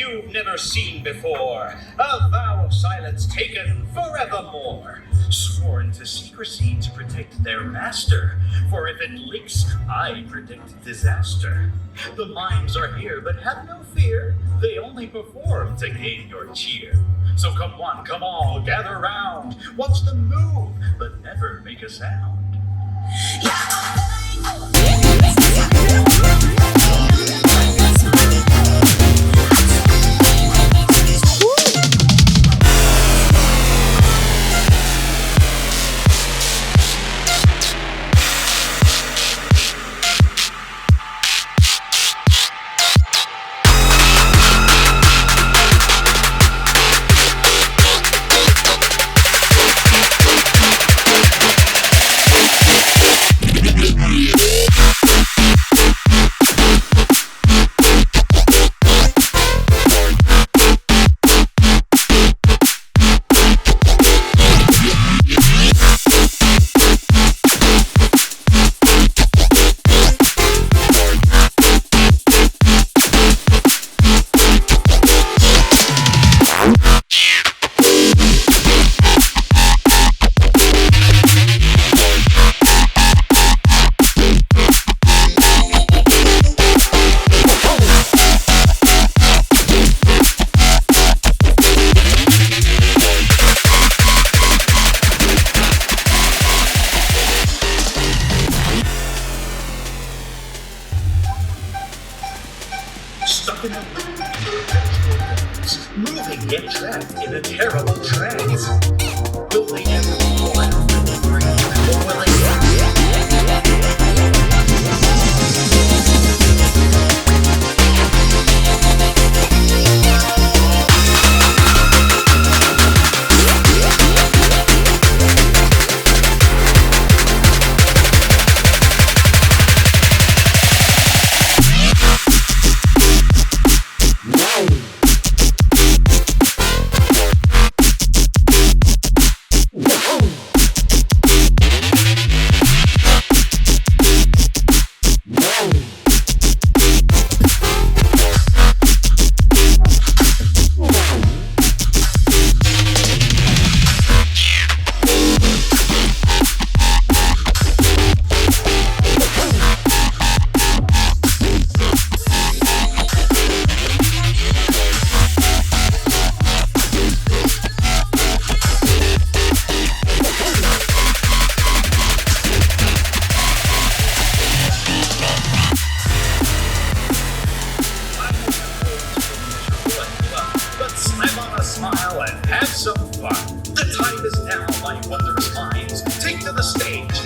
you've never seen before. A vow of silence taken forevermore. Sworn to secrecy to protect their master. For if it leaks, I predict disaster. The mimes are here, but have no fear. They only perform to gain your cheer. So come one, come all, gather round. Watch them move, but never make a sound. Stuck in a loop, moving yet trapped in a terrible trance. Will they ever laugh and breathe, or will they smile and have some fun. The time is now, my wondrous minds. Take to the stage